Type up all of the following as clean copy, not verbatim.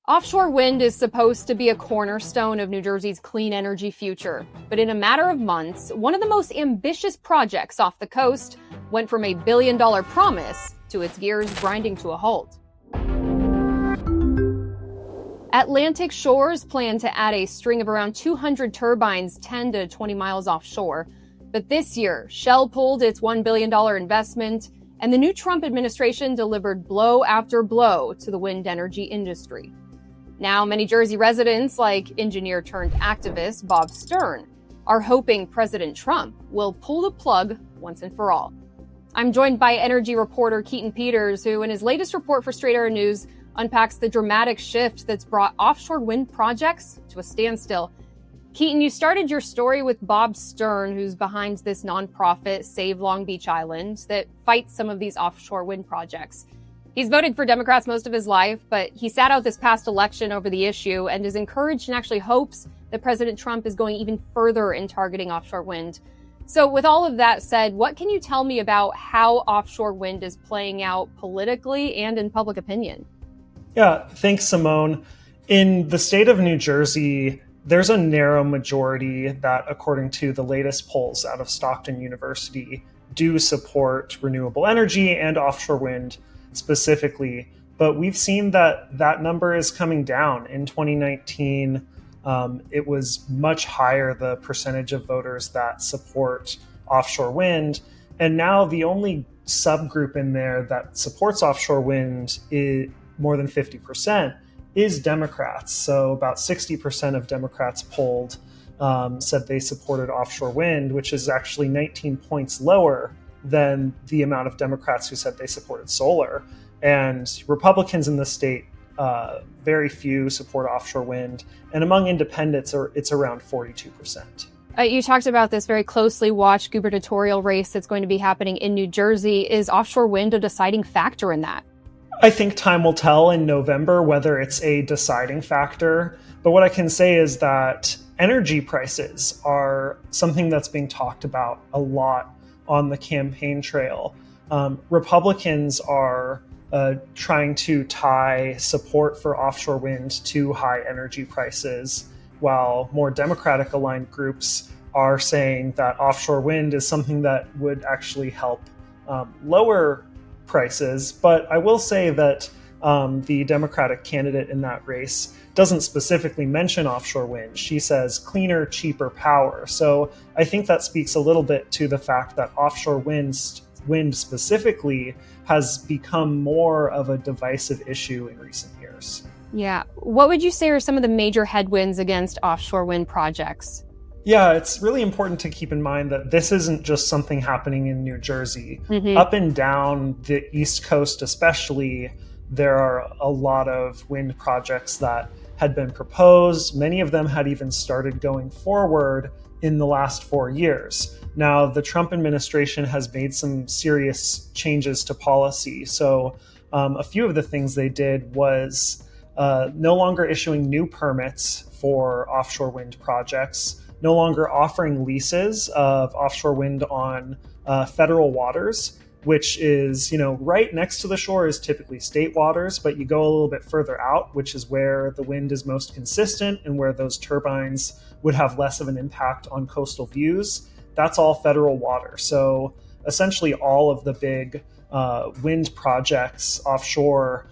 Offshore wind is supposed to be a cornerstone of New Jersey's clean energy future. But in a matter of months, one of the most ambitious projects off the coast went from a billion-dollar promise to its gears grinding to a halt. Atlantic Shores plan to add a string of around 200 turbines 10 to 20 miles offshore. But this year, Shell pulled its $1 billion investment, and the new Trump administration delivered blow after blow to the wind energy industry. Now, many Jersey residents, like engineer-turned-activist Bob Stern, are hoping President Trump will pull the plug once and for all. I'm joined by energy reporter Keaton Peters, who in his latest report for Straight Arrow News unpacks the dramatic shift that's brought offshore wind projects to a standstill. Keaton, you started your story with Bob Stern, who's behind this nonprofit Save Long Beach Island that fights some of these offshore wind projects. He's voted for Democrats most of his life, but he sat out this past election over the issue and is encouraged and actually hopes that President Trump is going even further in targeting offshore wind. So with all of that said, what can you tell me about how offshore wind is playing out politically and in public opinion? Yeah, thanks, Simone. In the state of New Jersey, there's a narrow majority that, according to the latest polls out of Stockton University, do support renewable energy and offshore wind specifically. But we've seen that that number is coming down. In 2019, it was much higher, the percentage of voters that support offshore wind. And now the only subgroup in there that supports offshore wind is more than 50%. Is Democrats. So about 60% of Democrats polled said they supported offshore wind, which is actually 19 points lower than the amount of Democrats who said they supported solar. And Republicans in the state, very few support offshore wind. And among independents, it's around 42%. You talked about this very closely watched gubernatorial race that's going to be happening in New Jersey. Is offshore wind a deciding factor in that? I think time will tell in November whether it's a deciding factor. But what I can say is that energy prices are something that's being talked about a lot on the campaign trail. Republicans are trying to tie support for offshore wind to high energy prices, while more Democratic aligned groups are saying that offshore wind is something that would actually help lower prices. But I will say that the Democratic candidate in that race doesn't specifically mention offshore wind. She says cleaner, cheaper power. So I think that speaks a little bit to the fact that offshore wind specifically has become more of a divisive issue in recent years. Yeah. What would you say are some of the major headwinds against offshore wind projects? Yeah, it's really important to keep in mind that this isn't just something happening in New Jersey. Mm-hmm. Up and down the East Coast especially, there are a lot of wind projects that had been proposed. Many of them had even started going forward in the last 4 years. Now, the Trump administration has made some serious changes to policy. So a few of the things they did was no longer issuing new permits for offshore wind projects, no longer offering leases of offshore wind on federal waters, which is, right next to the shore is typically state waters, but you go a little bit further out, which is where the wind is most consistent and where those turbines would have less of an impact on coastal views. That's all federal water. So essentially all of the big wind projects offshore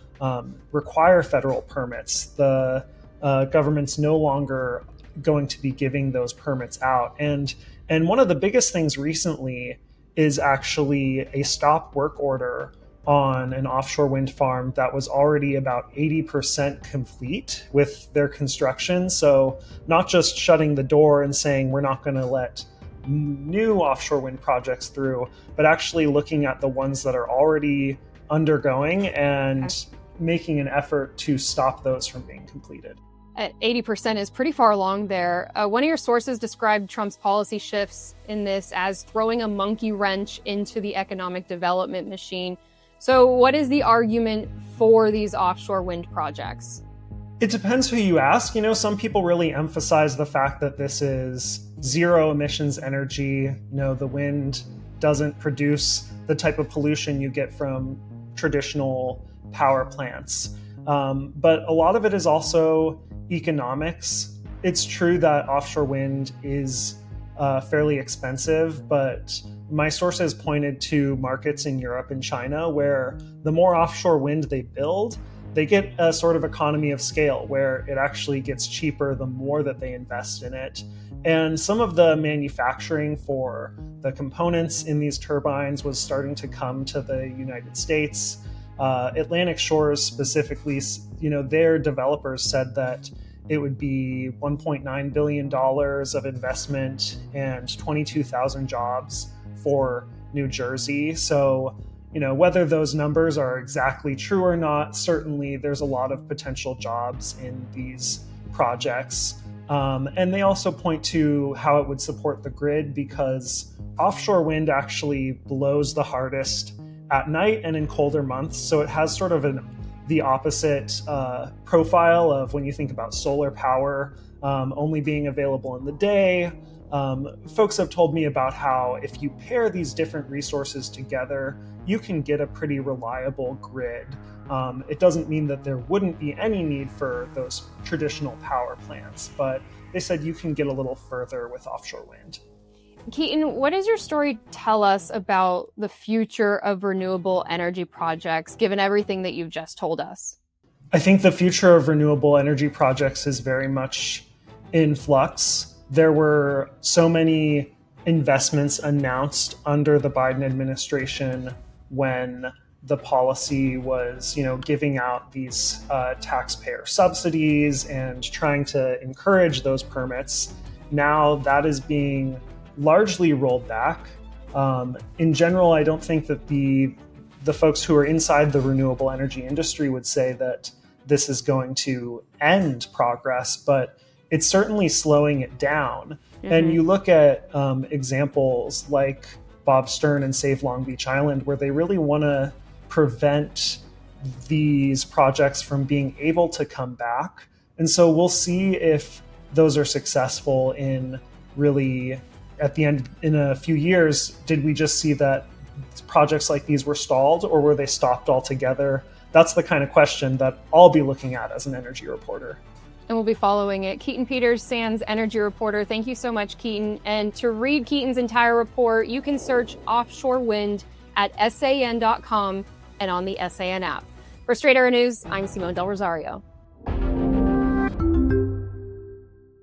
require federal permits. The government's no longer going to be giving those permits out. And one of the biggest things recently is actually a stop work order on an offshore wind farm that was already about 80% complete with their construction. So not just shutting the door and saying we're not going to let new offshore wind projects through, but actually looking at the ones that are already undergoing and making an effort to stop those from being completed. At 80% is pretty far along there. One of your sources described Trump's policy shifts in this as throwing a monkey wrench into the economic development machine. So what is the argument for these offshore wind projects? It depends who you ask. Some people really emphasize the fact that this is zero emissions energy. The wind doesn't produce the type of pollution you get from traditional power plants. But a lot of it is also economics. It's true that offshore wind is fairly expensive, but my sources pointed to markets in Europe and China where the more offshore wind they build, they get a sort of economy of scale where it actually gets cheaper the more that they invest in it. And some of the manufacturing for the components in these turbines was starting to come to the United States. Atlantic Shores specifically, their developers said that it would be $1.9 billion of investment and 22,000 jobs for New Jersey. So, whether those numbers are exactly true or not, certainly there's a lot of potential jobs in these projects. And they also point to how it would support the grid because offshore wind actually blows the hardest at night and in colder months. So it has sort of the opposite profile of when you think about solar power only being available in the day. Folks have told me about how if you pair these different resources together, you can get a pretty reliable grid. It doesn't mean that there wouldn't be any need for those traditional power plants, but they said you can get a little further with offshore wind. Keaton, what does your story tell us about the future of renewable energy projects, given everything that you've just told us? I think the future of renewable energy projects is very much in flux. There were so many investments announced under the Biden administration when the policy was, giving out these taxpayer subsidies and trying to encourage those permits. Now that is being largely rolled back. In general, I don't think that the folks who are inside the renewable energy industry would say that this is going to end progress, but it's certainly slowing it down. Mm-hmm. And you look at examples like Bob Stern and Save Long Beach Island, where they really want to prevent these projects from being able to come back. And so we'll see if those are successful in really, at the end, in a few years, did we just see that projects like these were stalled or were they stopped altogether? That's the kind of question that I'll be looking at as an energy reporter. And we'll be following it. Keaton Peters, SANS energy reporter. Thank you so much, Keaton. And to read Keaton's entire report, you can search offshore wind at san.com and on the SAN app. For Straight Arrow News, I'm Simone Del Rosario.